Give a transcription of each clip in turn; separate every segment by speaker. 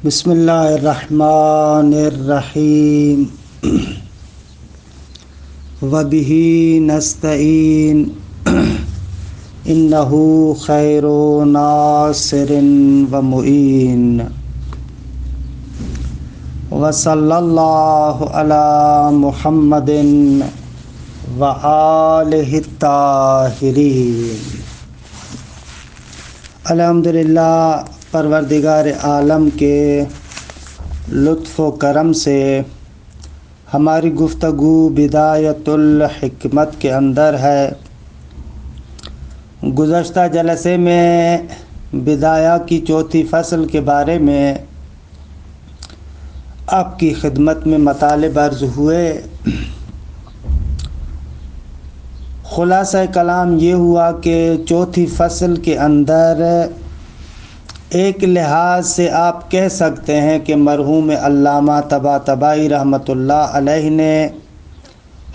Speaker 1: بسم اللہ الرحمن الرحیم وبہ نستعین انہ خیر ناصر ومعین وصلی اللہ علی محمد وآلہ الطاہرین۔ الحمدللہ، پروردگار عالم کے لطف و کرم سے ہماری گفتگو بدایت الحکمت کے اندر ہے۔ گزشتہ جلسے میں بدایہ کی چوتھی فصل کے بارے میں آپ کی خدمت میں مطالب عرض ہوئے۔ خلاصہ کلام یہ ہوا کہ چوتھی فصل کے اندر ایک لحاظ سے آپ کہہ سکتے ہیں کہ مرحوم علامہ طباطبائی رحمۃ اللہ علیہ نے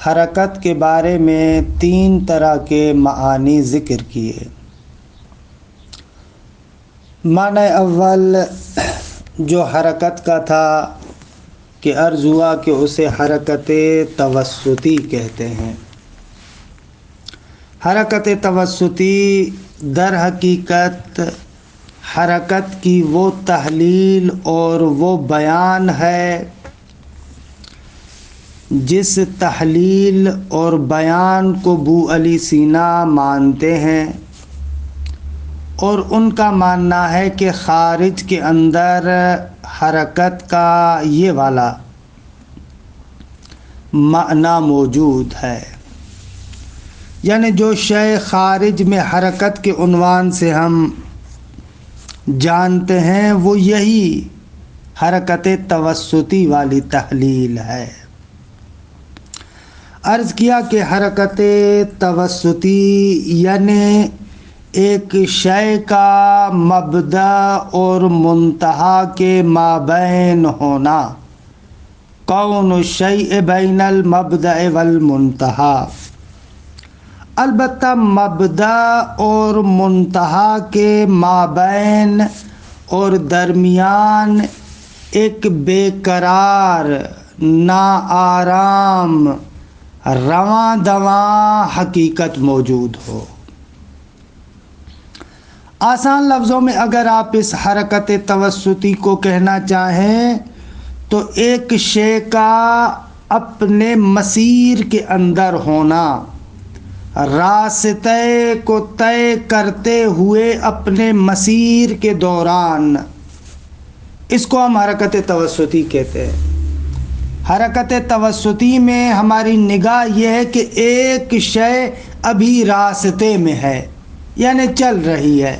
Speaker 1: حرکت کے بارے میں 3 طرح کے معانی ذکر کیے۔ معنی اول جو حرکت کا تھا کہ عرض ہوا کہ اسے حرکت توسطی کہتے ہیں۔ حرکت توسطی در حقیقت حرکت کی وہ تحلیل اور وہ بیان ہے جس تحلیل اور بیان کو ابو علی سینا مانتے ہیں، اور ان کا ماننا ہے کہ خارج کے اندر حرکت کا یہ والا معنی موجود ہے، یعنی جو شے خارج میں حرکت کے عنوان سے ہم جانتے ہیں وہ یہی حرکت توسطی والی تحلیل ہے۔ عرض کیا کہ حرکت توسطی یعنی ایک شے کا مبدا اور منتہا کے مابین ہونا، کون الشیء بین المبدأ والمنتہا۔ البتہ مبدا اور منتہا کے مابین اور درمیان ایک بے قرار، ناآرام، رواں دواں حقیقت موجود ہو۔ آسان لفظوں میں اگر آپ اس حرکت توسطی کو کہنا چاہیں تو ایک شے کا اپنے مسیر کے اندر ہونا، راستے کو طے کرتے ہوئے اپنے مسیر کے دوران، اس کو ہم حرکت توسطی کہتے ہیں۔ حرکت توسطی میں ہماری نگاہ یہ ہے کہ ایک شے ابھی راستے میں ہے، یعنی چل رہی ہے،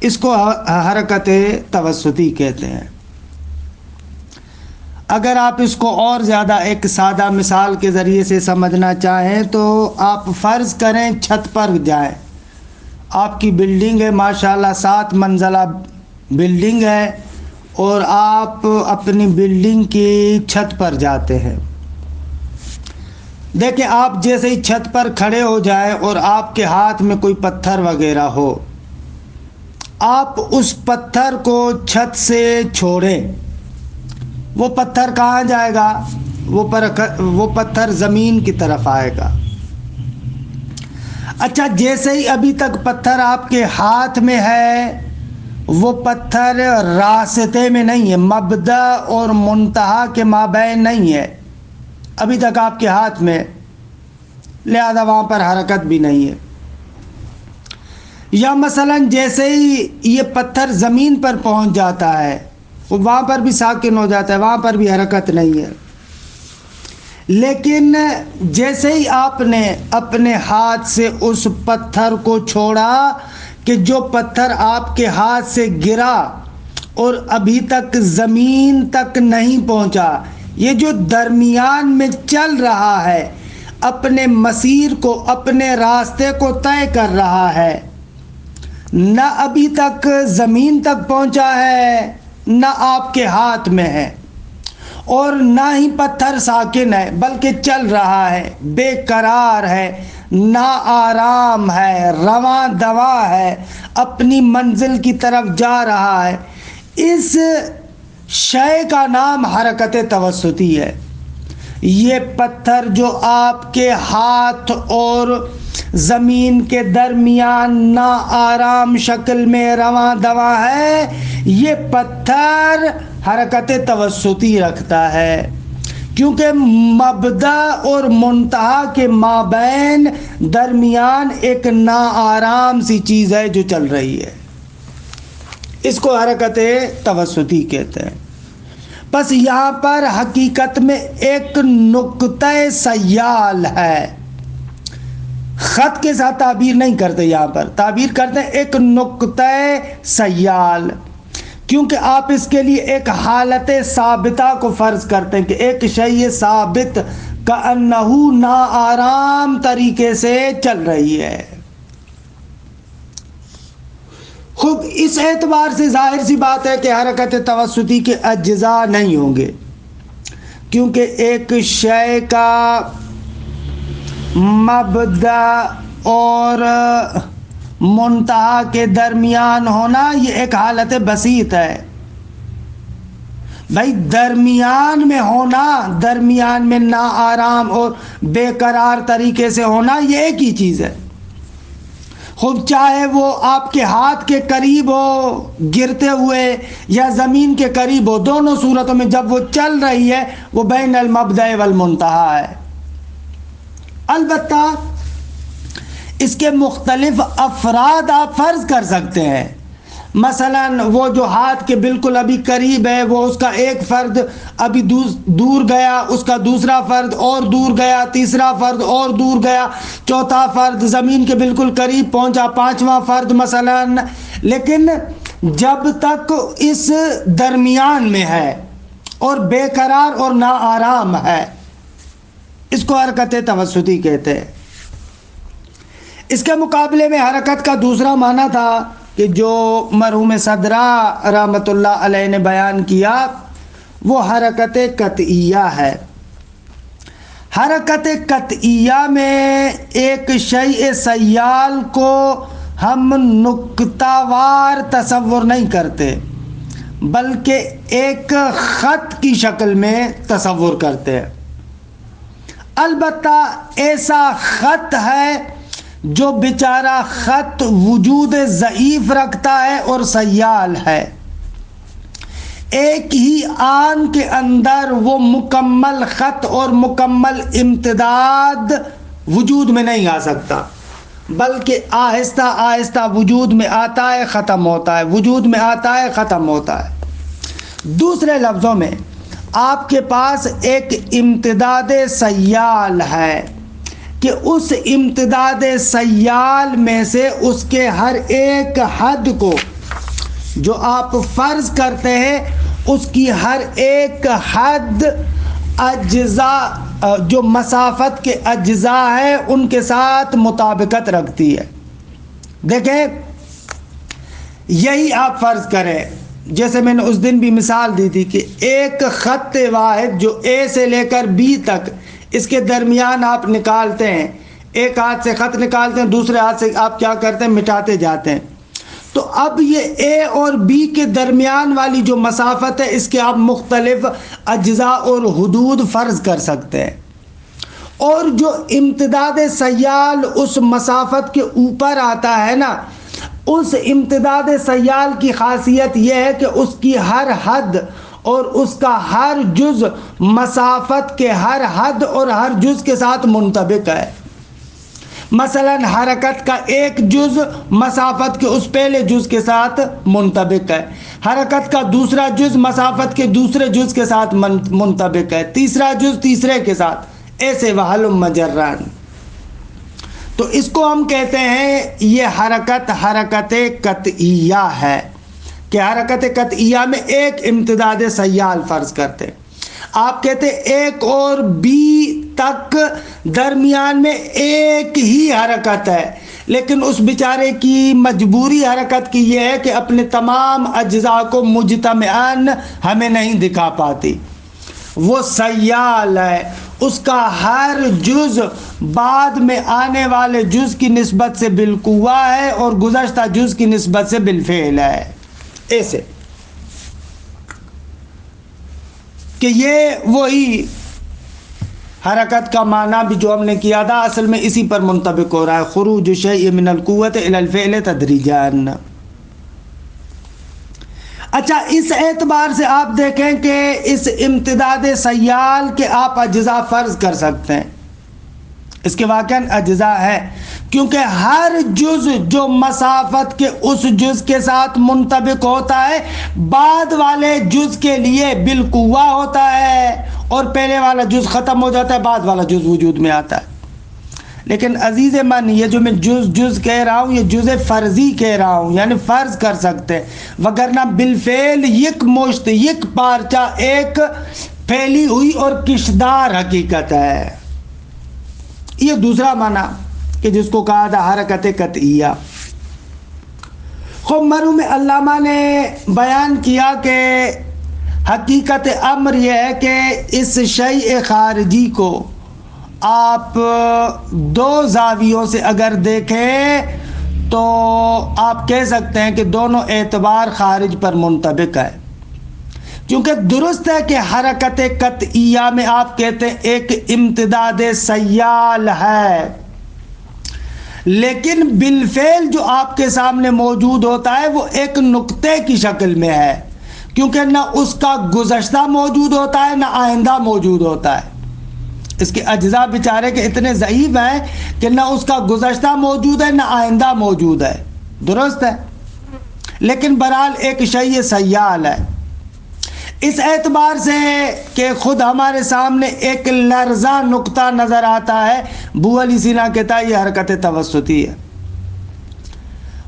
Speaker 1: اس کو حرکت توسطی کہتے ہیں۔ اگر آپ اس کو اور زیادہ ایک سادہ مثال کے ذریعے سے سمجھنا چاہیں تو آپ فرض کریں چھت پر جائیں، آپ کی بلڈنگ ہے، ماشاءاللہ 7 منزلہ بلڈنگ ہے، اور آپ اپنی بلڈنگ کی چھت پر جاتے ہیں۔ دیکھیں، آپ جیسے ہی چھت پر کھڑے ہو جائیں اور آپ کے ہاتھ میں کوئی پتھر وغیرہ ہو، آپ اس پتھر کو چھت سے چھوڑیں، وہ پتھر کہاں جائے گا؟ وہ پتھر زمین کی طرف آئے گا۔ اچھا، جیسے ہی ابھی تک پتھر آپ کے ہاتھ میں ہے، وہ پتھر راستے میں نہیں ہے، مبدا اور منتہا کے مابین نہیں ہے، ابھی تک آپ کے ہاتھ میں، لہذا وہاں پر حرکت بھی نہیں ہے۔ یا مثلا جیسے ہی یہ پتھر زمین پر پہنچ جاتا ہے، وہاں پر بھی ساکن ہو جاتا ہے، وہاں پر بھی حرکت نہیں ہے۔ لیکن جیسے ہی آپ نے اپنے ہاتھ سے اس پتھر کو چھوڑا کہ جو پتھر آپ کے ہاتھ سے گرا اور ابھی تک زمین تک نہیں پہنچا، یہ جو درمیان میں چل رہا ہے، اپنے مسیر کو، اپنے راستے کو طے کر رہا ہے، نہ ابھی تک زمین تک پہنچا ہے، نہ آپ کے ہاتھ میں ہے، اور نہ ہی پتھر ساکن ہے، بلکہ چل رہا ہے، بے قرار ہے، نا آرام ہے، رواں دواں ہے، اپنی منزل کی طرف جا رہا ہے۔ اس شے کا نام حرکت توسطی ہے۔ یہ پتھر جو آپ کے ہاتھ اور زمین کے درمیان نا آرام شکل میں رواں دواں ہے، یہ پتھر حرکت توسطی رکھتا ہے، کیونکہ مبدا اور منتہا کے مابین درمیان ایک نا آرام سی چیز ہے جو چل رہی ہے، اس کو حرکت توسطی کہتے ہیں۔ بس یہاں پر حقیقت میں ایک نقطہ سیال ہے، خط کے ساتھ تعبیر نہیں کرتے، یہاں پر تعبیر کرتے ہیں ایک نقطہ سیال، کیونکہ آپ اس کے لیے ایک حالت ثابتہ کو فرض کرتے ہیں کہ ایک شے ثابت کأنہو نا آرام طریقے سے چل رہی ہے۔ خود اس اعتبار سے ظاہر سی بات ہے کہ حرکت توسطی کے اجزاء نہیں ہوں گے، کیونکہ ایک شے کا مبدا اور منتہا کے درمیان ہونا یہ ایک حالت بسیط ہے۔ بھائی درمیان میں ہونا، درمیان میں نا آرام اور بے قرار طریقے سے ہونا یہ ایک ہی چیز ہے، خود چاہے وہ آپ کے ہاتھ کے قریب ہو گرتے ہوئے یا زمین کے قریب ہو، دونوں صورتوں میں جب وہ چل رہی ہے وہ بین المبدأ والمنتہا ہے۔ البتہ اس کے مختلف افراد آپ فرض کر سکتے ہیں، مثلا وہ جو ہاتھ کے بالکل ابھی قریب ہے وہ اس کا ایک فرد ابھی دور گیا، اس کا دوسرا فرد اور دور گیا، تیسرا فرد اور دور گیا، چوتھا فرد زمین کے بالکل قریب پہنچا، پانچواں فرد مثلا، لیکن جب تک اس درمیان میں ہے اور بے قرار اور نا آرام ہے، اس کو حرکت توسطی کہتے ہیں۔ اس کے مقابلے میں حرکت کا دوسرا معنی تھا کہ جو مرحوم صدرہ رحمۃ اللہ علیہ نے بیان کیا، وہ حرکت قطعیہ ہے۔ حرکت قطعیہ میں ایک شیء سیال کو ہم نقطہ وار تصور نہیں کرتے، بلکہ ایک خط کی شکل میں تصور کرتے ہیں۔ البتہ ایسا خط ہے جو بیچارہ خط وجود ضعیف رکھتا ہے اور سیال ہے، ایک ہی آن کے اندر وہ مکمل خط اور مکمل امتداد وجود میں نہیں آ سکتا، بلکہ آہستہ آہستہ وجود میں آتا ہے، ختم ہوتا ہے، وجود میں آتا ہے، ختم ہوتا ہے۔ دوسرے لفظوں میں آپ کے پاس ایک امتداد سیال ہے کہ اس امتداد سیال میں سے اس کے ہر ایک حد کو جو آپ فرض کرتے ہیں، اس کی ہر ایک حد اجزاء جو مسافت کے اجزاء ہیں ان کے ساتھ مطابقت رکھتی ہے۔ دیکھیں، یہی آپ فرض کریں، جیسے میں نے اس دن بھی مثال دی تھی کہ ایک خط واحد جو اے سے لے کر بی تک، اس کے درمیان آپ نکالتے ہیں، ایک ہاتھ سے خط نکالتے ہیں، دوسرے ہاتھ سے آپ کیا کرتے ہیں، مٹاتے جاتے ہیں، تو اب یہ اے اور بی کے درمیان والی جو مسافت ہے اس کے آپ مختلف اجزاء اور حدود فرض کر سکتے ہیں، اور جو امتداد سیال اس مسافت کے اوپر آتا ہے نا، اس امتداد سیال کی خاصیت یہ ہے کہ اس کی ہر حد اور اس کا ہر جز مسافت کے ہر حد اور ہر جز کے ساتھ منطبق ہے۔ مثلا حرکت کا ایک جز مسافت کے اس پہلے جز کے ساتھ منطبق ہے، حرکت کا دوسرا جز مسافت کے دوسرے جز کے ساتھ منطبق ہے، تیسرا جز تیسرے کے ساتھ، ایسے وحلم مجران۔ تو اس کو ہم کہتے ہیں یہ حرکت قطعیہ ہے، کہ حرکت قطعیہ میں ایک امتداد سیال فرض کرتے ہیں۔ آپ کہتے ہیں ایک اور بی تک درمیان میں ایک ہی حرکت ہے، لیکن اس بیچارے کی مجبوری حرکت کی یہ ہے کہ اپنے تمام اجزاء کو مجتمعاً ہمیں نہیں دکھا پاتی، وہ سیال ہے، اس کا ہر جز بعد میں آنے والے جز کی نسبت سے بالقوہ ہے اور گزشتہ جز کی نسبت سے بالفعل ہے۔ ایسے کہ یہ وہی حرکت کا معنی بھی جو ہم نے کیا تھا اصل میں اسی پر منطبق ہو رہا ہے، خروج شیء من القوت الی الفعل تدریجاً۔ اچھا، اس اعتبار سے آپ دیکھیں کہ اس امتداد سیال کے آپ اجزاء فرض کر سکتے ہیں، اس کے واقعاً اجزاء ہے، کیونکہ ہر جز جو مسافت کے اس جز کے ساتھ منطبق ہوتا ہے بعد والے جز کے لیے بالقوہ ہوتا ہے، اور پہلے والا جز ختم ہو جاتا ہے، بعد والا جز وجود میں آتا ہے۔ لیکن عزیز من، یہ جو میں جز کہہ رہا ہوں یہ جز فرضی کہہ رہا ہوں، یعنی فرض کر سکتے، وگرنہ بالفعل یک مشت یک پارچہ ایک پھیلی ہوئی اور کشدار حقیقت ہے۔ یہ دوسرا معنی کہ جس کو کہا تھا حرکت قطعیہ۔ خب مرحوم علامہ نے بیان کیا کہ حقیقت امر یہ ہے کہ اس شیء خارجی کو آپ دو زاویوں سے اگر دیکھیں تو آپ کہہ سکتے ہیں کہ دونوں اعتبار خارج پر منطبق ہے، کیونکہ درست ہے کہ حرکت قطعیہ میں آپ کہتے ہیں ایک امتداد سیال ہے، لیکن بالفعل جو آپ کے سامنے موجود ہوتا ہے وہ ایک نقطے کی شکل میں ہے، کیونکہ نہ اس کا گزشتہ موجود ہوتا ہے نہ آئندہ موجود ہوتا ہے۔ اس کے اجزاء بیچارے کے اتنے ضعیف ہیں کہ نہ اس کا گزشتہ موجود ہے نہ آئندہ موجود ہے، درست ہے، لیکن بہرحال ایک شیء سیال ہے۔ اس اعتبار سے کہ خود ہمارے سامنے ایک لرزہ نقطہ نظر آتا ہے، ابو علی سینا کہتا ہے یہ حرکت توسطی ہے۔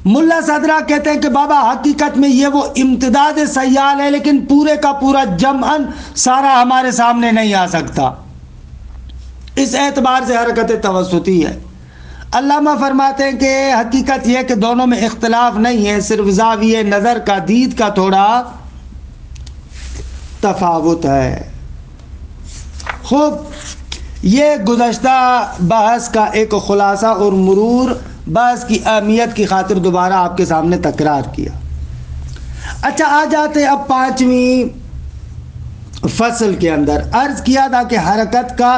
Speaker 1: ملا صدرہ کہتے ہیں کہ بابا حقیقت میں یہ وہ امتداد سیال ہے، لیکن پورے کا پورا جمعاً سارا ہمارے سامنے نہیں آ سکتا، اس اعتبار سے حرکت توسطی ہے۔ علامہ فرماتے ہیں کہ حقیقت یہ کہ دونوں میں اختلاف نہیں ہے، صرف زاویہ نظر کا، دید کا تھوڑا تفاوت ہے۔ خوب، یہ گزشتہ بحث کا ایک خلاصہ اور مرور، بحث کی اہمیت کی خاطر دوبارہ آپ کے سامنے تکرار کیا۔ اچھا، آ جاتے اب پانچویں فصل کے اندر۔ عرض کیا تھا کہ حرکت کا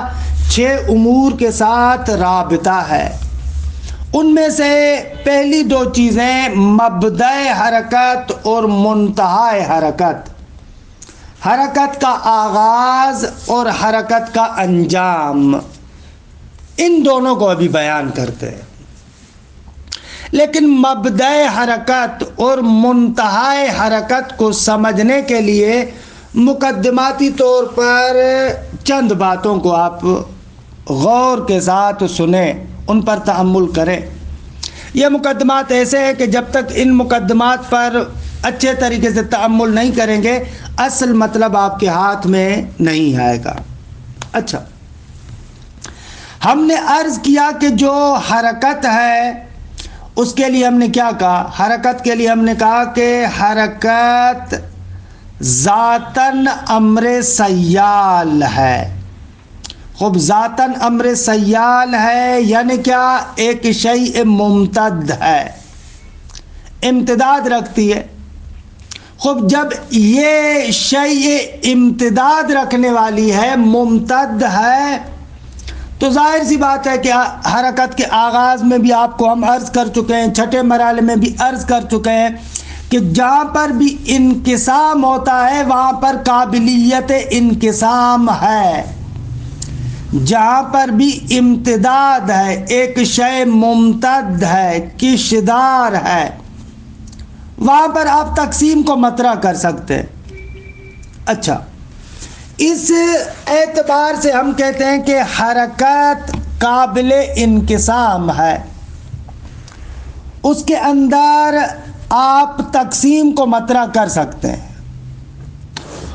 Speaker 1: 6 امور کے ساتھ رابطہ ہے، ان میں سے پہلی 2 چیزیں مبدأ حرکت اور منتہا حرکت، حرکت کا آغاز اور حرکت کا انجام، ان دونوں کو ابھی بیان کرتے ہیں۔ لیکن مبدأ حرکت اور منتہا حرکت کو سمجھنے کے لیے مقدماتی طور پر چند باتوں کو آپ غور کے ساتھ سنیں، ان پر تأمل کریں۔ یہ مقدمات ایسے ہیں کہ جب تک ان مقدمات پر اچھے طریقے سے تأمل نہیں کریں گے اصل مطلب آپ کے ہاتھ میں نہیں آئے گا۔ اچھا، ہم نے عرض کیا کہ جو حرکت ہے اس کے لیے ہم نے کیا کہا؟ حرکت کے لیے ہم نے کہا کہ حرکت ذاتاً امر سیال ہے۔ خوب، ذاتاً امر سیال ہے یعنی کیا؟ ایک شیء ممتد ہے، امتداد رکھتی ہے۔ خوب، جب یہ شیء امتداد رکھنے والی ہے، ممتد ہے، تو ظاہر سی بات ہے کہ حرکت کے آغاز میں بھی آپ کو ہم عرض کر چکے ہیں، چھٹے مرحلے میں بھی عرض کر چکے ہیں کہ جہاں پر بھی انقسام ہوتا ہے وہاں پر قابلیت انقسام ہے، جہاں پر بھی امتداد ہے، ایک شے ممتد ہے، کشدار ہے، وہاں پر آپ تقسیم کو مطرح کر سکتے ہیں۔ اچھا، اس اعتبار سے ہم کہتے ہیں کہ حرکت قابل انقسام ہے، اس کے اندر آپ تقسیم کو مطرح کر سکتے ہیں۔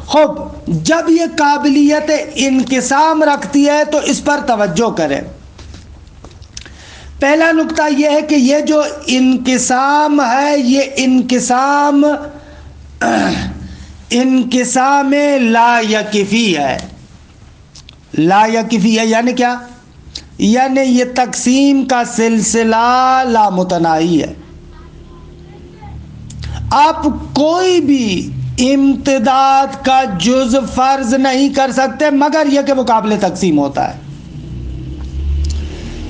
Speaker 1: خوب، جب یہ قابلیت انقسام رکھتی ہے تو اس پر توجہ کریں۔ پہلا نقطہ یہ ہے کہ یہ جو انقسام ہے یہ انقسام لا یکفی ہے۔ لا یکفی ہے یعنی کیا؟ یعنی یہ تقسیم کا سلسلہ لامتناہی ہے۔ آپ کوئی بھی امتداد کا جز فرض نہیں کر سکتے مگر یہ کہ وہ قابل تقسیم ہوتا ہے،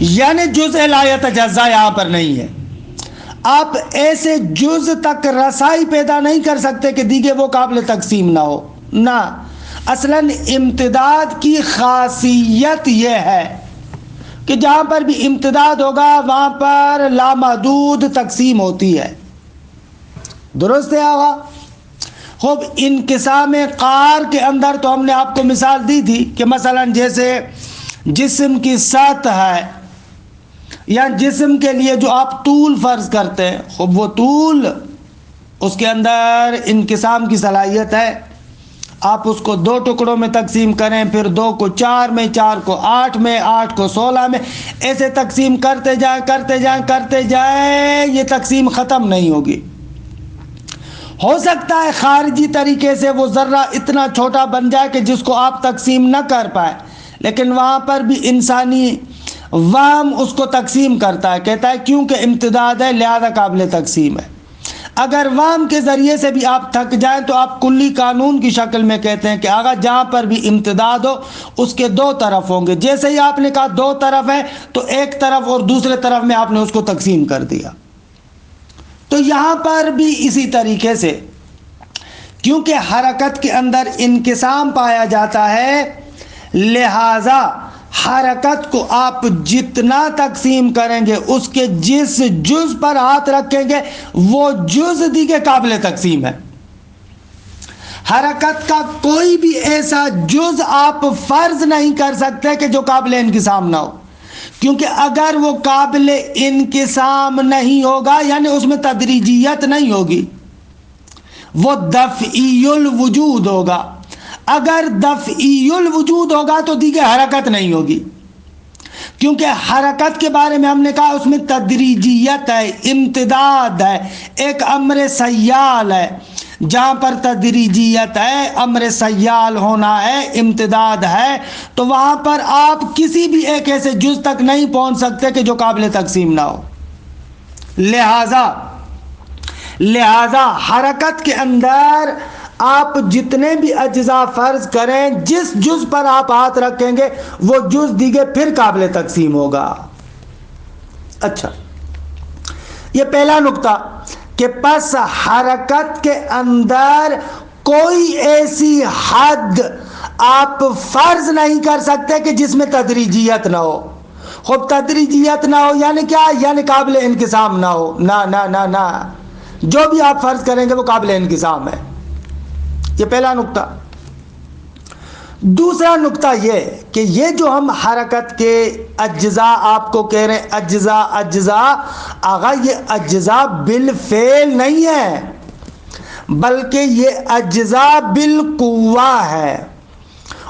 Speaker 1: یعنی جز لا یتجزا یہاں پر نہیں ہے۔ آپ ایسے جز تک رسائی پیدا نہیں کر سکتے کہ دیگے وہ قابل تقسیم نہ ہو، نہ، اصلاً امتداد کی خاصیت یہ ہے کہ جہاں پر بھی امتداد ہوگا وہاں پر لامحدود تقسیم ہوتی ہے، درست ہے آقا؟ خوب، انقسام قار کے اندر تو ہم نے آپ کو مثال دی تھی کہ مثلاً جیسے جسم کی سطح ہے یا جسم کے لیے جو آپ طول فرض کرتے ہیں، خوب وہ طول اس کے اندر انقسام کی صلاحیت ہے، آپ اس کو 2 ٹکڑوں میں تقسیم کریں، پھر 2 کو 4 میں، 4 کو 8 میں، 8 کو 16 میں، ایسے تقسیم کرتے جائیں کرتے جائیں کرتے جائیں، یہ تقسیم ختم نہیں ہوگی۔ ہو سکتا ہے خارجی طریقے سے وہ ذرہ اتنا چھوٹا بن جائے کہ جس کو آپ تقسیم نہ کر پائے، لیکن وہاں پر بھی انسانی وہم اس کو تقسیم کرتا ہے، کہتا ہے کیونکہ امتداد ہے لہذا قابل تقسیم ہے۔ اگر وہم کے ذریعے سے بھی آپ تھک جائیں تو آپ کلی قانون کی شکل میں کہتے ہیں کہ آگا جہاں پر بھی امتداد ہو اس کے 2 طرف ہوں گے، جیسے ہی آپ نے کہا 2 طرف ہے تو ایک طرف اور دوسرے طرف میں آپ نے اس کو تقسیم کر دیا۔ تو یہاں پر بھی اسی طریقے سے کیونکہ حرکت کے اندر انقسام پایا جاتا ہے، لہذا حرکت کو آپ جتنا تقسیم کریں گے اس کے جس جز پر ہاتھ رکھیں گے وہ جز دیگے قابل تقسیم ہے۔ حرکت کا کوئی بھی ایسا جز آپ فرض نہیں کر سکتے کہ جو قابل انقسام نہ ہو، کیونکہ اگر وہ قابل انقسام نہیں ہوگا یعنی اس میں تدریجیت نہیں ہوگی، وہ دفعی الوجود ہوگا۔ اگر دفعی الوجود ہوگا تو دیگه حرکت نہیں ہوگی، کیونکہ حرکت کے بارے میں ہم نے کہا اس میں تدریجیت ہے، امتداد ہے، ایک امر سیال ہے۔ جہاں پر تدریجیت ہے، امر سیال ہونا ہے، امتداد ہے، تو وہاں پر آپ کسی بھی ایک ایسے جز تک نہیں پہنچ سکتے کہ جو قابل تقسیم نہ ہو۔ لہذا حرکت کے اندر آپ جتنے بھی اجزاء فرض کریں، جس جز پر آپ ہاتھ رکھیں گے وہ جز دیگے پھر قابل تقسیم ہوگا۔ اچھا، یہ پہلا نقطہ کہ پس حرکت کے اندر کوئی ایسی حد آپ فرض نہیں کر سکتے کہ جس میں تدریجیت نہ ہو۔ خود تدریجیت نہ ہو یعنی کیا؟ یعنی قابل انقسام نہ ہو، نہ جو بھی آپ فرض کریں گے وہ قابل انقسام ہے۔ یہ پہلا نقطہ۔ دوسرا نقطہ یہ کہ یہ جو ہم حرکت کے اجزاء آپ کو کہہ رہے ہیں، اجزاء آغا یہ اجزاء بالفعل نہیں ہے، بلکہ یہ اجزاء بالقوہ ہے،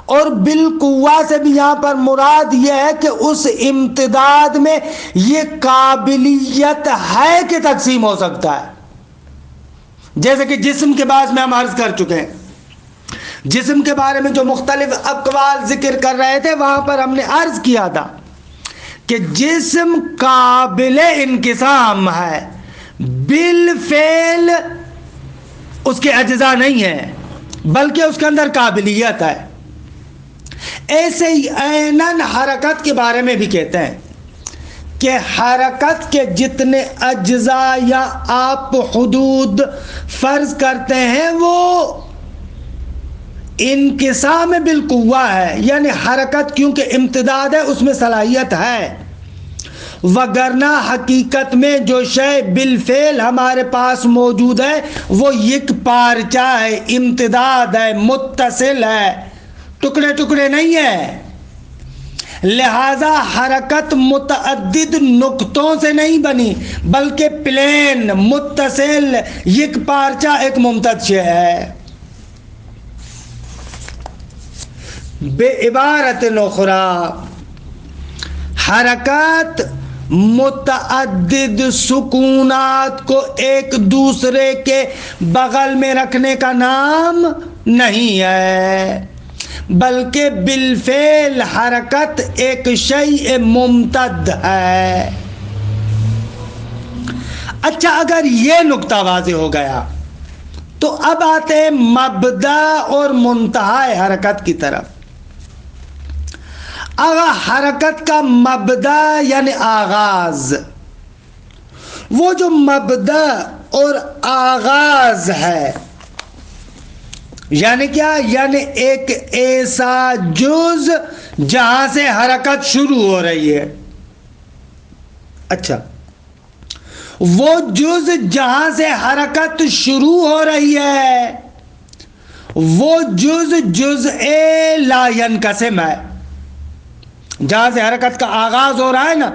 Speaker 1: اور بالقوہ سے بھی یہاں پر مراد یہ ہے کہ اس امتداد میں یہ قابلیت ہے کہ تقسیم ہو سکتا ہے۔ جیسے کہ جسم کے بعد میں ہم عرض کر چکے ہیں، جسم کے بارے میں جو مختلف اقوال ذکر کر رہے تھے وہاں پر ہم نے عرض کیا تھا کہ جسم قابل انقسام ہے، بالفعل اس کے اجزاء نہیں ہیں بلکہ اس کے اندر قابلیت ہے۔ ایسے ہی عیناً حرکت کے بارے میں بھی کہتے ہیں کہ حرکت کے جتنے اجزاء یا آپ حدود فرض کرتے ہیں وہ انقسام بالقوہ ہے، یعنی حرکت کیونکہ امتداد ہے اس میں صلاحیت ہے، وگرنہ حقیقت میں جو شے بالفعل ہمارے پاس موجود ہے وہ یک پارچہ ہے، امتداد ہے، متصل ہے، ٹکڑے ٹکڑے نہیں ہے۔ لہذا حرکت متعدد نقطوں سے نہیں بنی بلکہ پلین، متصل، یک پارچہ، ایک ممتد شے ہے۔ بے عبارت اخری، حرکت متعدد سکونات کو ایک دوسرے کے بغل میں رکھنے کا نام نہیں ہے، بلکہ بالفعل حرکت ایک شیء ممتد ہے۔ اچھا، اگر یہ نقطہ واضح ہو گیا تو اب آتے ہیں مبدا اور منتہا حرکت کی طرف. اگر حرکت کا مبدا یعنی آغاز، وہ جو مبدا اور آغاز ہے یعنی کیا؟ یعنی ایک ایسا جز جہاں سے حرکت شروع ہو رہی ہے. اچھا، وہ جز جہاں سے حرکت شروع ہو رہی ہے وہ جزء لا ينقسم ہے. جہاں سے حرکت کا آغاز ہو رہا ہے نا،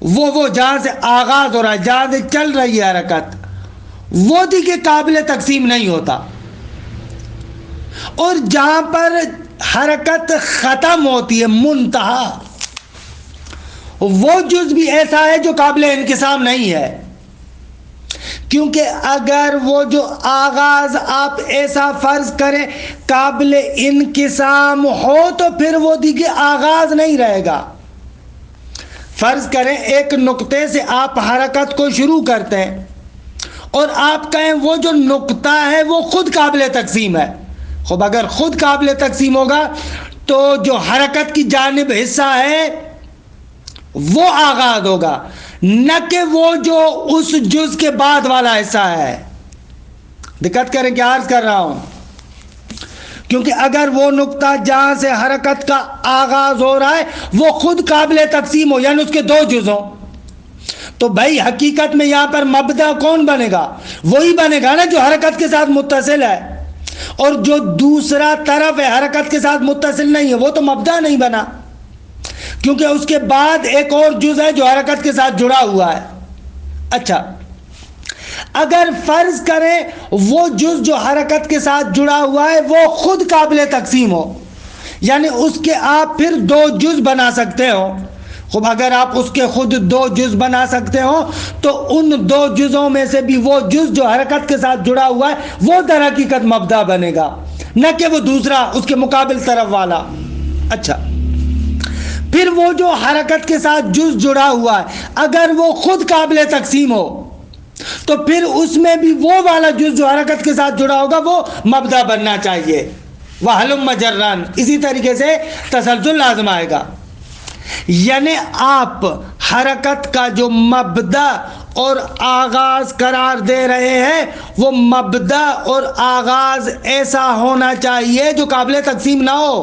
Speaker 1: وہ جہاں سے آغاز ہو رہا ہے، جہاں سے چل رہی ہے حرکت، وہ دیکھیں قابل تقسیم نہیں ہوتا. اور جہاں پر حرکت ختم ہوتی ہے، منتہا، وہ جز بھی ایسا ہے جو قابل انقسام نہیں ہے. کیونکہ اگر وہ جو آغاز آپ ایسا فرض کریں قابل انقسام ہو تو پھر وہ دیکھیں آغاز نہیں رہے گا. فرض کریں ایک نقطے سے آپ حرکت کو شروع کرتے ہیں اور آپ کہیں وہ جو نقطہ ہے وہ خود قابل تقسیم ہے. خب اگر خود قابل تقسیم ہوگا تو جو حرکت کی جانب حصہ ہے وہ آغاز ہوگا، نہ کہ وہ جو اس جز کے بعد والا حصہ ہے. دقت کریں کہ عرض کر رہا ہوں، کیونکہ اگر وہ نقطہ جہاں سے حرکت کا آغاز ہو رہا ہے وہ خود قابل تقسیم ہو، یعنی اس کے دو جز ہوں، تو بھائی حقیقت میں یہاں پر مبدا کون بنے گا؟ وہی بنے گا نا جو حرکت کے ساتھ متصل ہے. اور جو دوسرا طرف ہے حرکت کے ساتھ متصل نہیں ہے وہ تو مبدا نہیں بنا، کیونکہ اس کے بعد ایک اور جز ہے جو حرکت کے ساتھ جڑا ہوا ہے. اچھا، اگر فرض کریں وہ جز جو حرکت کے ساتھ جڑا ہوا ہے وہ خود قابل تقسیم ہو، یعنی اس کے آپ پھر دو جز بنا سکتے ہو. خب اگر آپ اس کے خود دو جز بنا سکتے ہو تو ان دو جزوں میں سے بھی وہ جز جو حرکت کے ساتھ جڑا ہوا ہے وہ در حقیقت مبدا بنے گا، نہ کہ وہ دوسرا اس کے مقابل طرف والا. اچھا، پھر وہ جو حرکت کے ساتھ جز جڑا ہوا ہے اگر وہ خود قابل تقسیم ہو تو پھر اس میں بھی وہ والا جز جو حرکت کے ساتھ جڑا ہوگا وہ مبدا بننا چاہیے. وَهَلُمَّ جَرًّا، اسی طریقے سے تسلسل لازم آئے گا. یعنی آپ حرکت کا جو مبدا اور آغاز قرار دے رہے ہیں وہ مبدا اور آغاز ایسا ہونا چاہیے جو قابل تقسیم نہ ہو.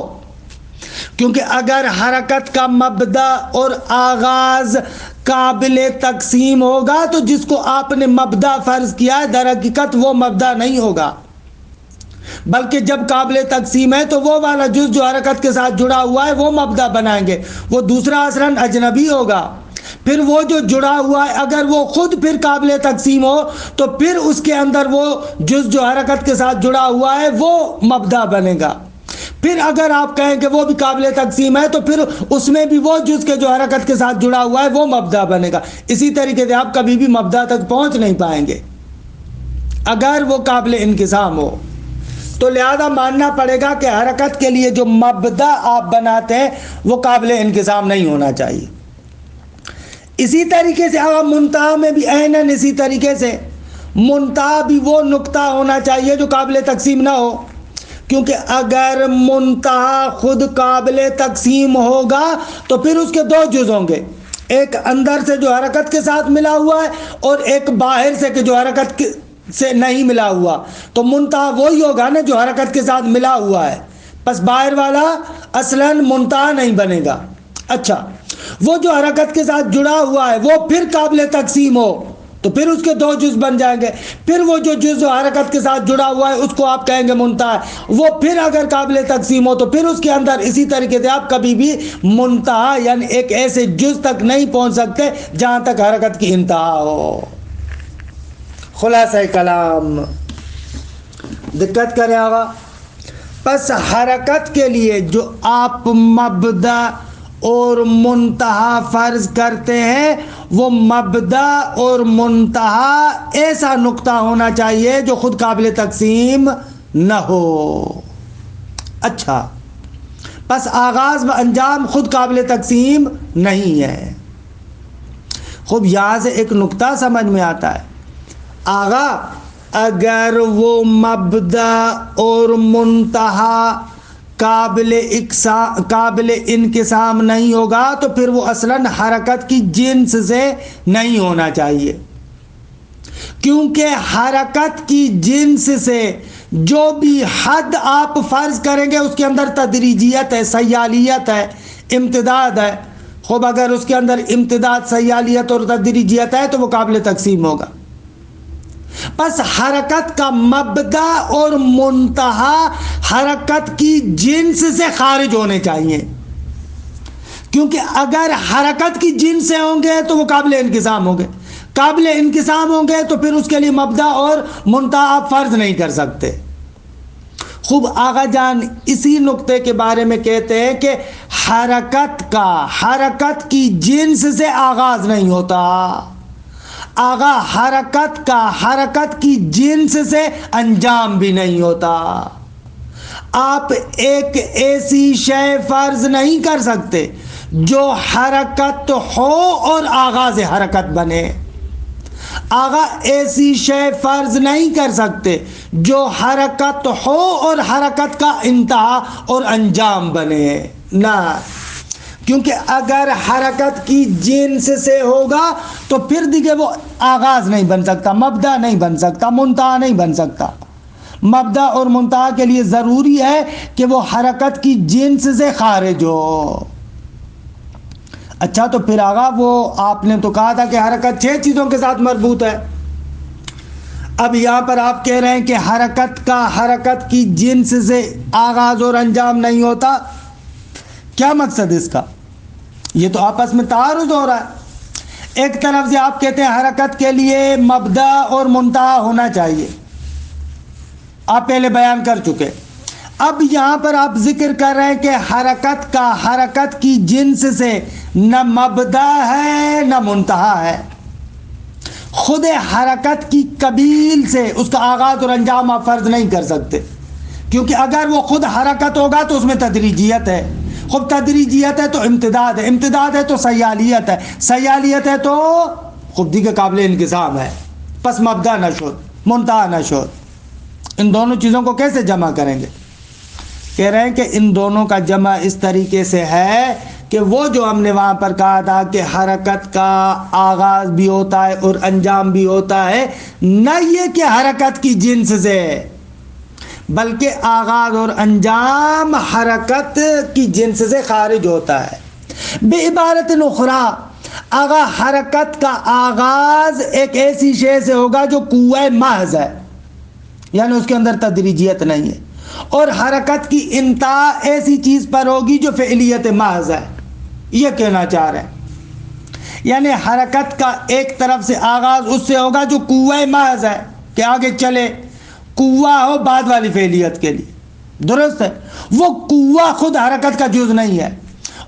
Speaker 1: کیونکہ اگر حرکت کا مبدا اور آغاز قابل تقسیم ہوگا تو جس کو آپ نے مبدا فرض کیا ہے در حقیقت وہ مبدا نہیں ہوگا، بلکہ جب قابل تقسیم ہے تو وہ والا جز جو حرکت کے ساتھ جڑا ہوا ہے وہ مبدا بنائیں گے، وہ دوسرا اصلاً اجنبی ہوگا. پھر وہ جو جڑا ہوا ہے اگر وہ خود پھر قابل تقسیم ہو تو پھر اس کے اندر وہ جز جو حرکت کے ساتھ جڑا ہوا ہے وہ مبدا بنے گا. پھر اگر آپ کہیں کہ وہ بھی قابل تقسیم ہے تو پھر اس میں بھی وہ جز کے جو حرکت کے ساتھ جڑا ہوا ہے وہ مبدا بنے گا. اسی طریقے سے آپ کبھی بھی مبدا تک پہنچ نہیں پائیں گے اگر وہ قابل انقسام ہو. تو لہذا ماننا پڑے گا کہ حرکت کے لیے جو مبدا آپ بناتے ہیں وہ قابل انقسام نہیں ہونا چاہیے. اسی طریقے سے اگر منتہا میں بھی عیناً اسی طریقے سے منتہا بھی وہ نقطہ ہونا چاہیے جو قابل تقسیم نہ ہو، کیونکہ اگر منتہا خود قابل تقسیم ہوگا تو پھر اس کے دو جز ہوں گے، ایک اندر سے جو حرکت کے ساتھ ملا ہوا ہے اور ایک باہر سے کہ جو حرکت سے نہیں ملا ہوا. تو منتہا وہی ہوگا نا جو حرکت کے ساتھ ملا ہوا ہے، پس باہر والا اصلاً منتہا نہیں بنے گا. اچھا، وہ جو حرکت کے ساتھ جڑا ہوا ہے وہ پھر قابل تقسیم ہو تو پھر اس کے دو جز بن جائیں گے. پھر وہ جو جز جو حرکت کے ساتھ جڑا ہوا ہے اس کو آپ کہیں گے منتہا، وہ پھر اگر قابل تقسیم ہو تو پھر اس کے اندر اسی طریقے سے آپ کبھی بھی منتہا یعنی ایک ایسے جز تک نہیں پہنچ سکتے جہاں تک حرکت کی انتہا ہو. خلاصہ کلام، دقت کریں آگا. پس حرکت کے لیے جو آپ مبدا اور منتہا فرض کرتے ہیں وہ مبدا اور منتہا ایسا نقطہ ہونا چاہیے جو خود قابل تقسیم نہ ہو. اچھا، پس آغاز و انجام خود قابل تقسیم نہیں ہے. خوب یہاں سے ایک نقطہ سمجھ میں آتا ہے. آغا اگر وہ مبدا اور منتہا قابل انقسام نہیں ہوگا تو پھر وہ اصلاً حرکت کی جنس سے نہیں ہونا چاہیے، کیونکہ حرکت کی جنس سے جو بھی حد آپ فرض کریں گے اس کے اندر تدریجیت ہے، سیالیت ہے، امتداد ہے۔ خوب اگر اس کے اندر امتداد، سیالیت اور تدریجیت ہے تو وہ قابل تقسیم ہوگا۔ بس حرکت کا مبدا اور منتہا حرکت کی جنس سے خارج ہونے چاہیے، کیونکہ اگر حرکت کی جنس سے ہوں گے تو وہ قابل انقسام ہوں گے، قابل انقسام ہوں گے تو پھر اس کے لیے مبدا اور منتہا آپ فرض نہیں کر سکتے۔ خوب آغا جان اسی نقطے کے بارے میں کہتے ہیں کہ حرکت کی جنس سے آغاز نہیں ہوتا، آغا حرکت کی جنس سے انجام بھی نہیں ہوتا۔ آپ ایک ایسی شے فرض نہیں کر سکتے جو حرکت ہو اور آغاز حرکت بنے، آغا ایسی شے فرض نہیں کر سکتے جو حرکت ہو اور حرکت کا انتہا اور انجام بنے، نہ، کیونکہ اگر حرکت کی جنس سے ہوگا تو پھر دیکھیں وہ آغاز نہیں بن سکتا، مبدا نہیں بن سکتا، منتہا نہیں بن سکتا۔ مبدا اور منتہا کے لیے ضروری ہے کہ وہ حرکت کی جنس سے خارج ہو۔ اچھا تو پھر آغا وہ آپ نے تو کہا تھا کہ حرکت 6 چیزوں کے ساتھ مربوط ہے، اب یہاں پر آپ کہہ رہے ہیں کہ حرکت کی جنس سے آغاز اور انجام نہیں ہوتا، کیا مقصد اس کا؟ یہ تو آپس میں تعارض ہو رہا ہے۔ ایک طرف سے آپ کہتے ہیں حرکت کے لیے مبدا اور منتہا ہونا چاہیے، آپ پہلے بیان کر چکے، اب یہاں پر آپ ذکر کر رہے ہیں کہ حرکت کی جنس سے نہ مبدا ہے نہ منتہا ہے، خود حرکت کی قبیل سے اس کا آغاز اور انجام آپ فرض نہیں کر سکتے، کیونکہ اگر وہ خود حرکت ہوگا تو اس میں تدریجیت ہے، خود تدریجیت ہے تو امتداد ہے، امتداد ہے تو سیالیت ہے، سیالیت ہے تو خودی کے قابل انقسام ہے، پس مبدا نہ شد منتہا نہ شد، ان دونوں چیزوں کو کیسے جمع کریں گے؟ کہہ رہے ہیں کہ ان دونوں کا جمع اس طریقے سے ہے کہ وہ جو ہم نے وہاں پر کہا تھا کہ حرکت کا آغاز بھی ہوتا ہے اور انجام بھی ہوتا ہے، نہ یہ کہ حرکت کی جنس سے، بلکہ آغاز اور انجام حرکت کی جنس سے خارج ہوتا ہے۔ بعبارت اخری، حرکت کا آغاز ایک ایسی شے سے ہوگا جو قوہ محض ہے، یعنی اس کے اندر تدریجیت نہیں ہے، اور حرکت کی انتہا ایسی چیز پر ہوگی جو فعلیت محض ہے، یہ کہنا چاہ رہے ہیں۔ یعنی حرکت کا ایک طرف سے آغاز اس سے ہوگا جو قوہ محض ہے کہ آگے چلے، قوہ ہو بعد والی فعلیت کے لیے، درست ہے، وہ قوہ خود حرکت کا جز نہیں ہے،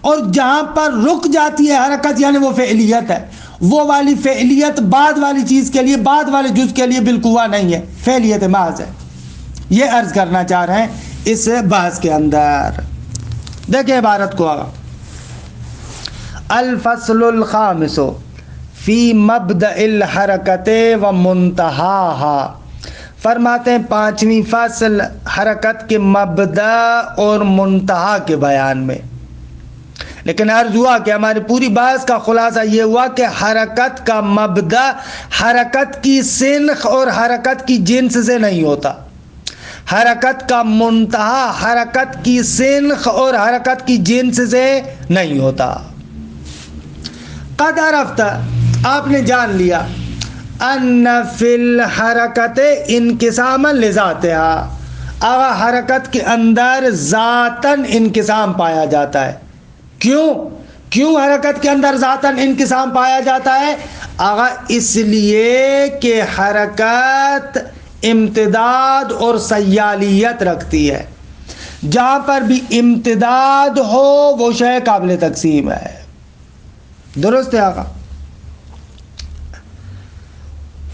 Speaker 1: اور جہاں پر رک جاتی ہے حرکت یعنی وہ فعلیت ہے، وہ والی فعلیت بعد والی چیز کے لیے، بعد والے جز کے لیے بالقوہ نہیں ہے، فعلیت محض ہے، یہ عرض کرنا چاہ رہے ہیں اس بحث کے اندر۔ دیکھیں عبارت کو آگا، الفصل الخامس فی مبدأ الحرکت و منتہاہا، فرماتے ہیں 5ویں فصل حرکت کے مبدا اور منتہا کے بیان میں۔ لیکن عرض ہوا کہ ہماری پوری بحث کا خلاصہ یہ ہوا کہ حرکت کا مبدا حرکت کی سنخ اور حرکت کی جنس سے نہیں ہوتا، حرکت کا منتہا حرکت کی سنخ اور حرکت کی جنس سے نہیں ہوتا۔ قد عرفت، آپ نے جان لیا، ان فی الحرکت انقساما لذاتها، حرکت کے اندر ذاتاً انقسام پایا جاتا ہے۔ کیوں حرکت کے اندر ذاتاً انقسام پایا جاتا ہے؟ اس لیے کہ حرکت امتداد اور سیالیت رکھتی ہے، جہاں پر بھی امتداد ہو وہ شے قابل تقسیم ہے، درست ہے آقا؟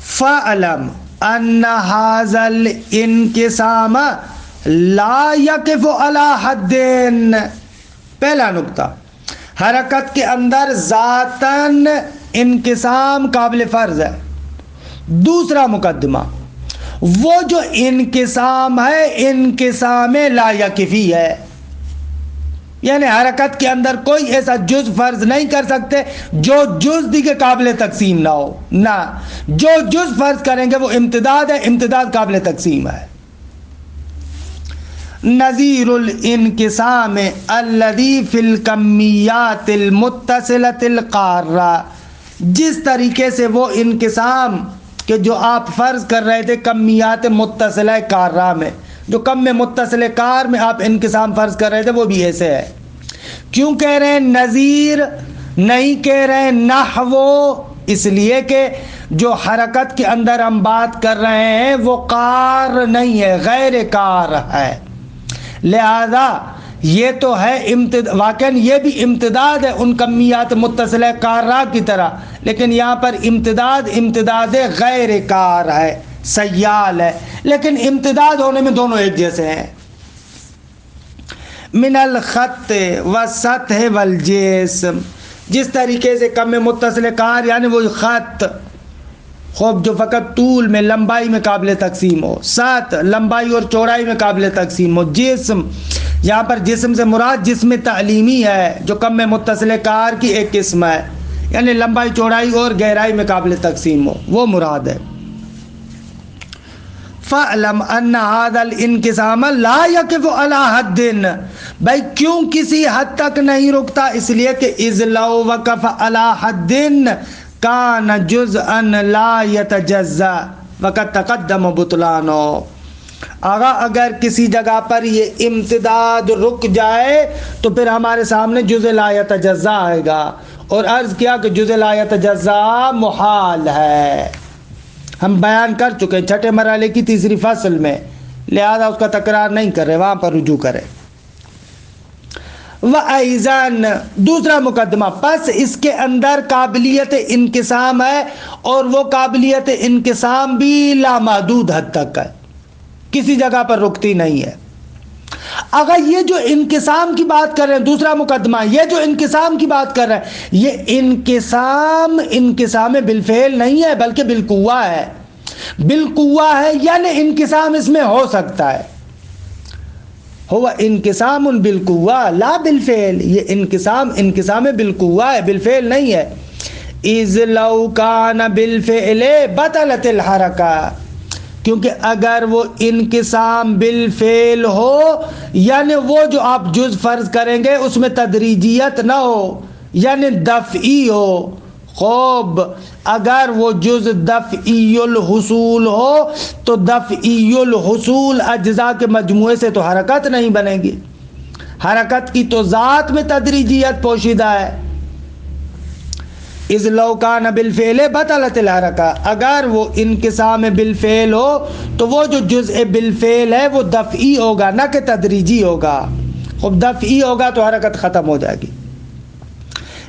Speaker 1: فَعْلَمْ أَنَّ هَذَا الْإِنْقِسَامَ لَا يَقِفُ عَلَى حَدٍّ، پہلا نقطہ، حرکت کے اندر ذاتاً انقسام قابل فرض ہے۔ دوسرا مقدمہ، وہ جو انقسام ہے انقسام لا یکفی ہے، یعنی حرکت کے اندر کوئی ایسا جز فرض نہیں کر سکتے جو جز دی کے قابل تقسیم نہ ہو، نہ جو جز فرض کریں گے وہ امتداد ہے، امتداد قابل تقسیم ہے۔ نظیر الانقسام الذی فی الکمیات المتصلۃ القارہ، جس طریقے سے وہ انقسام کہ جو آپ فرض کر رہے تھے کمیات متصلہ کارہ میں، جو کم میں متصل کار میں آپ انقسام فرض کر رہے تھے، وہ بھی ایسے ہے۔ کیوں کہہ رہے ہیں نظیر، نہیں کہہ رہے ہیں نحو؟ اس لیے کہ جو حرکت کے اندر ہم بات کر رہے ہیں وہ کار نہیں ہے، غیر کار ہے، لہذا یہ تو ہے واقعاً یہ بھی امتداد ہے ان کمیات متصلہ کارہ کی طرح، لیکن یہاں پر امتداد غیر کار ہے، سیال ہے، لیکن امتداد ہونے میں دونوں ایک جیسے ہیں۔ من الخط والسطح والجسم، جس طریقے سے کم متصل کار یعنی وہ خط خوب جو فقط طول میں لمبائی میں قابل تقسیم ہو، سطح لمبائی اور چوڑائی میں قابل تقسیم ہو، جسم یہاں پر جسم سے مراد جسم تعلیمی ہے جو کم متصل کار کی ایک قسم ہے، یعنی لمبائی چوڑائی اور گہرائی میں قابل تقسیم ہو، وہ مراد ہے۔ فَعْلَمْ أَنَّ هَذَا الْإِنْقِسَامَ لَا يَقِفُ عَلَى حَدٍّ، بھائی کیوں کسی حد تک نہیں رکتا؟ اس لیے کہ اِذْ لَوْ وَقَفَ عَلَى حَدٍّ كَانَ جُزْءً لَا يَتَجَزَّأُ وَقَدْ تَقَدَّمَ بُطْلَانُهُ، آگا اگر کسی جگہ پر یہ امتداد رک جائے تو پھر ہمارے سامنے جزء لا یتجزا آئے گا، اور عرض کیا کہ جزء لا یتجزا محال ہے، ہم بیان کر چکے چھٹے مرحلے کی تیسری فصل میں، لہذا اس کا تکرار نہیں کر رہے، وہاں پر رجوع کریں۔ وَأَيْضًا دوسرا مقدمہ، پس اس کے اندر قابلیت انقسام ہے، اور وہ قابلیت انقسام بھی لامحدود حد تک ہے، کسی جگہ پر رکتی نہیں ہے۔ اگر یہ جو انقسام کی بات کر رہے ہیں، دوسرا مقدمہ یہ جو انقسام کی بات کر رہے ہیں، یہ انقسام بالفعل نہیں ہے بلکہ بالقوہ ہے، بالقوہ ہے، یعنی انقسام اس میں ہو سکتا ہے، ہوا انقسام بالقوہ لا بالفعل، یہ انقسام بالقوہ ہے، بالفعل نہیں ہے۔ اذ لو کان بالفعل بطلت الحرکہ، کیونکہ اگر وہ انقسام بالفعل ہو یعنی وہ جو آپ جز فرض کریں گے اس میں تدریجیت نہ ہو، یعنی دفعی ہو، خوب اگر وہ جز دفعی الحصول ہو تو دفعی الحصول اجزاء کے مجموعے سے تو حرکت نہیں بنے گی، حرکت کی تو ذات میں تدریجیت پوشیدہ ہے۔ اذ لو کان بالفعل بطلت الحرکہ، اگر وہ انقسام بالفعل ہو تو وہ جو جزء بالفعل ہے وہ دفعی ہوگا نہ کہ تدریجی ہوگا، خوب دفعی ہوگا تو حرکت ختم ہو جائے گی۔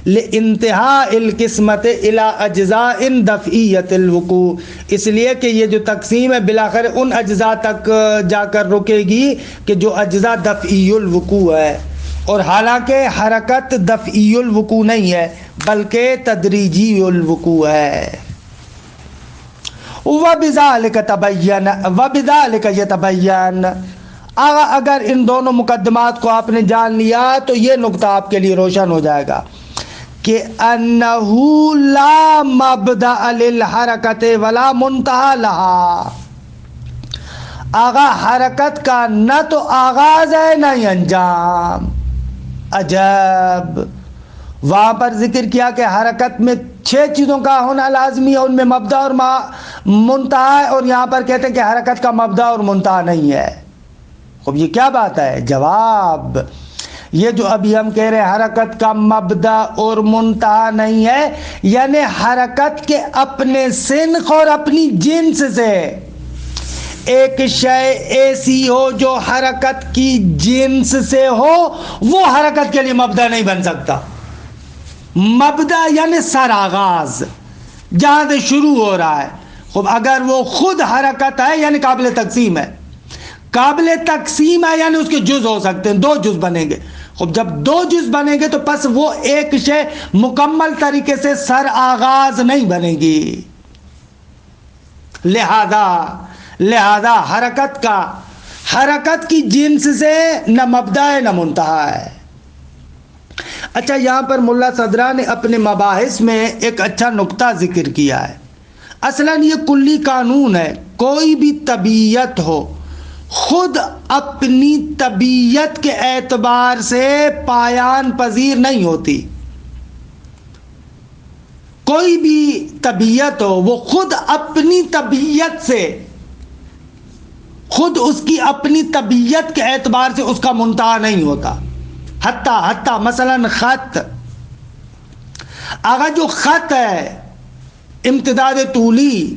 Speaker 1: لِانتہاء القسمت الى اجزاء دفعیت الوقوع، اس لیے کہ یہ جو تقسیم ہے بالآخر ان اجزاء تک جا کر رکے گی کہ جو اجزاء دفعی الوقوع ہے، اور حالانکہ حرکت دفعی الوقوع نہیں ہے بلکہ تدریجی الوقوع ہے۔ وَبِذَلِكَ يَتَبَيَّنُ، اگر ان دونوں مقدمات کو آپ نے جان لیا تو یہ نقطہ آپ کے لیے روشن ہو جائے گا کہ انہو لا مبدأ للحرکت ولا منتہا لہا، آغا حرکت کا نہ تو آغاز ہے نہ ہی انجام۔ عجب، وہاں پر ذکر کیا کہ حرکت میں 6 چیزوں کا ہونا لازمی ہے، ان میں مبدأ اور منتہا ہے، اور یہاں پر کہتے ہیں کہ حرکت کا مبدأ اور منتہا نہیں ہے۔ خب یہ کیا بات ہے؟ جواب، یہ جو ابھی ہم کہہ رہے ہیں حرکت کا مبدأ اور منتہا نہیں ہے، یعنی حرکت کے اپنے سنخ اور اپنی جنس سے ایک شے ایسی ہو جو حرکت کی جنس سے ہو، وہ حرکت کے لیے مبدأ نہیں بن سکتا۔ مبدأ یعنی سر آغاز، جہاں سے شروع ہو رہا ہے، خب اگر وہ خود حرکت ہے یعنی قابل تقسیم ہے، قابل تقسیم ہے یعنی اس کے جز ہو سکتے ہیں، 2 جز بنیں گے، خب جب 2 جز بنیں گے تو پس وہ ایک شے مکمل طریقے سے سر آغاز نہیں بنے گی، لہذا لہذا حرکت کی جنس سے نہ مبدا ہے نہ منتہا ہے۔ اچھا، یہاں پر ملا صدرہ نے اپنے مباحث میں ایک اچھا نقطہ ذکر کیا ہے۔ اصلاً یہ کلی قانون ہے، کوئی بھی طبیعت ہو خود اپنی طبیعت کے اعتبار سے پایان پذیر نہیں ہوتی۔ کوئی بھی طبیعت ہو وہ خود اپنی طبیعت سے، خود اس کی اپنی طبیعت کے اعتبار سے اس کا منتہا نہیں ہوتا۔ حتیٰ مثلاً خط، اگر جو خط ہے امتداد طولی،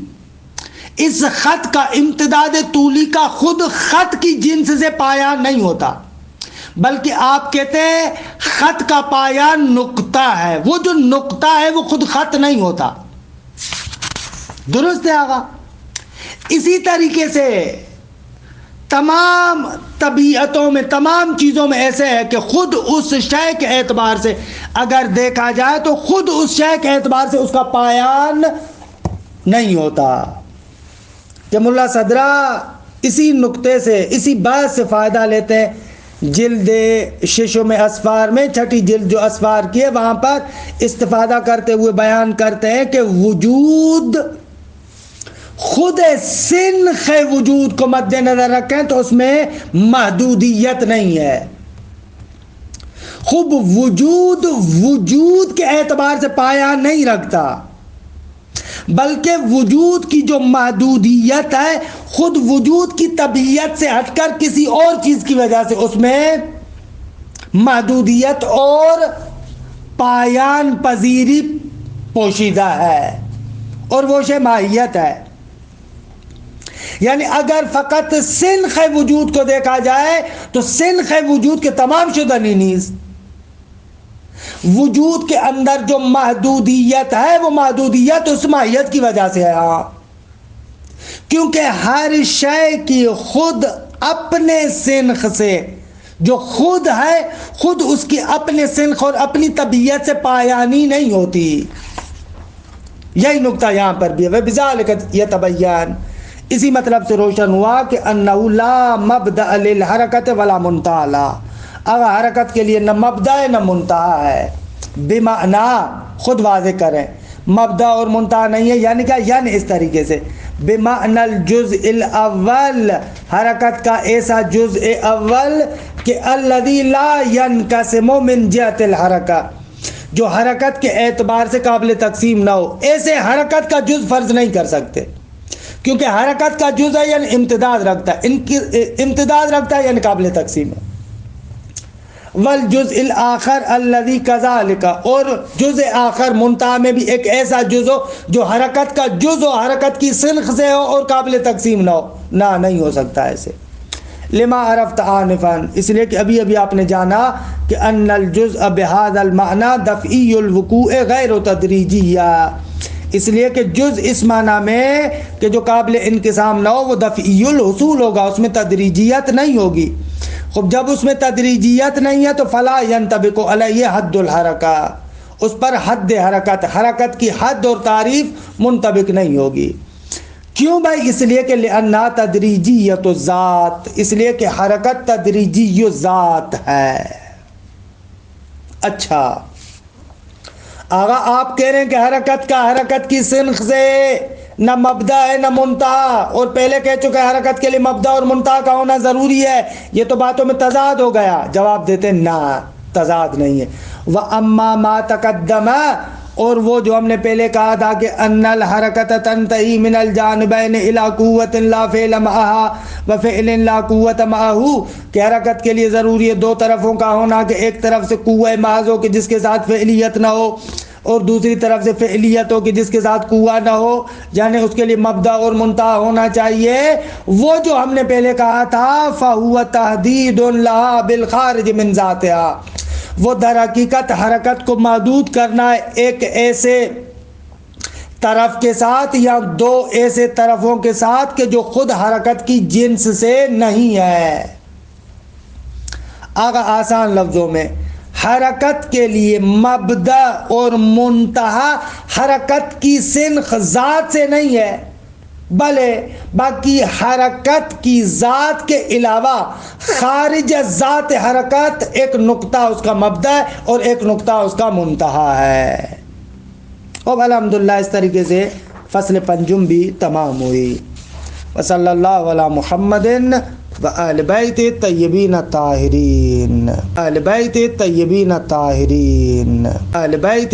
Speaker 1: اس خط کا امتداد طولی کا خود خط کی جنس سے پایان نہیں ہوتا، بلکہ آپ کہتے ہیں خط کا پایان نقطہ ہے، وہ جو نقطہ ہے وہ خود خط نہیں ہوتا۔ درست ہے آقا؟ اسی طریقے سے تمام طبیعتوں میں، تمام چیزوں میں ایسے ہے کہ خود اس شے کے اعتبار سے اگر دیکھا جائے تو خود اس شے کے اعتبار سے اس کا پایان نہیں ہوتا۔ کہ ملا صدرہ اسی نقطے سے، اسی بات سے فائدہ لیتے ہیں۔ جلد ششم اسفار میں چھٹی جلد جو اسفار کی ہے وہاں پر استفادہ کرتے ہوئے بیان کرتے ہیں کہ وجود، خود سنخ وجود کو مد نظر رکھیں تو اس میں محدودیت نہیں ہے۔ خود وجود کے اعتبار سے پایان نہیں رکھتا، بلکہ وجود کی جو محدودیت ہے خود وجود کی طبیعت سے ہٹ کر کسی اور چیز کی وجہ سے اس میں محدودیت اور پایان پذیری پوشیدہ ہے، اور وہ شے ماہیت ہے۔ یعنی اگر فقط سنخ وجود کو دیکھا جائے تو سنخ وجود کے تمام شدنی نیز وجود کے اندر جو محدودیت ہے وہ محدودیت اس ماہیت کی وجہ سے ہے۔ ہاں، کیونکہ ہر شے کی خود اپنے سنخ سے، جو خود ہے خود اس کی اپنے سنخ اور اپنی طبیعت سے پایانی نہیں ہوتی۔ یہی نقطہ یہاں پر بھی ہے۔ بذالک یتبین، اسی مطلب سے روشن ہوا کہ انہ لا مبدأ للحرکت ولا منتہا لہا، اگر حرکت کے لیے نہ مبدأ ہے نہ منتہا ہے۔ بمعنی، خود واضح کریں، مبدأ اور منتہا نہیں ہے، یعنی کیا؟ یعنی اس طریقے سے بمعنی الجزء الاول، حرکت کا ایسا جزء اول کہ الذی لا ينقسم من جہت الحرکہ، جو حرکت کے اعتبار سے قابل تقسیم نہ ہو۔ ایسے حرکت کا جز فرض نہیں کر سکتے، کیونکہ حرکت کا جز ہے یعنی امتداد رکھتا ہے، امتداد رکھتا ہے یعنی قابل تقسیم ہے۔ والجزء الاخر الذي كذلك، اور جزء آخر منتہا میں بھی ایک ایسا جز ہو جو حرکت کا جز ہو، حرکت کی سنخ سے ہو اور قابل تقسیم نہ ہو، نہیں ہو سکتا ایسے۔ لما عرفت آنفا، اس لیے کہ ابھی آپ نے جانا کہ ان الجزء بهذا المعنى دفعی الوقوع غیر تدریجیہ، اس لیے کہ جز اس معنی میں کہ جو قابل انقسام نہ ہو وہ دفعی الحصول ہوگا، اس میں تدریجیت نہیں ہوگی۔ خب جب اس میں تدریجیت نہیں ہے تو فلا ينطبق علیہ حد الحرکہ، اس پر حد حرکت کی حد اور تعریف منطبق نہیں ہوگی۔ کیوں بھائی؟ اس لیے کہ لأنها تدریجیت الذات، اس لیے کہ حرکت تدریجی ذات ہے۔ اچھا آغا آپ کہہ رہے ہیں کہ حرکت کی سنخ سے نہ مبدا ہے نہ منتہا، اور پہلے کہہ چکے حرکت کے لیے مبدا اور منتہا کا ہونا ضروری ہے، یہ تو باتوں میں تضاد ہو گیا۔ جواب دیتے ہیں نہ، تضاد نہیں ہے۔ وَأَمَّا مَا تَقَدَّمَ، اور وہ جو ہم نے پہلے کہا تھا کہ ان الحرکت تنتہی من الجانبین الی قوت لا فعل معها وفعل لا قوت معه، کہ حرکت کے لیے ضروری ہے دو طرفوں کا ہونا، کہ ایک طرف سے قوہ محض ہو کہ جس کے ساتھ فعلیت نہ ہو، اور دوسری طرف سے فعلیت ہو کہ جس کے ساتھ قوہ نہ ہو، یعنی اس کے لیے مبدا اور منتہا ہونا چاہیے۔ وہ جو ہم نے پہلے کہا تھا فَهُوَ تَحْدِيدٌ لَهَا بِالْخَارِجِ مِنْ ذَاتِهَا، وہ در حقیقت حرکت کو محدود کرنا ہے ایک ایسے طرف کے ساتھ یا دو ایسے طرفوں کے ساتھ کہ جو خود حرکت کی جنس سے نہیں ہے۔ آگا آسان لفظوں میں، حرکت کے لیے مبدا اور منتہا حرکت کی سنخ ذات سے نہیں ہے، بلے باقی حرکت کی ذات کے علاوہ خارج ذات حرکت ایک نقطہ اس کا مبدا ہے اور ایک نقطہ اس کا منتہا ہے۔ اب الحمدللہ اس طریقے سے فصل پنجم بھی تمام ہوئی۔ وصلی اللہ علی محمد وآل بیت طیبین طاہرین، آل بیت طیبین طاہرین، آل بیت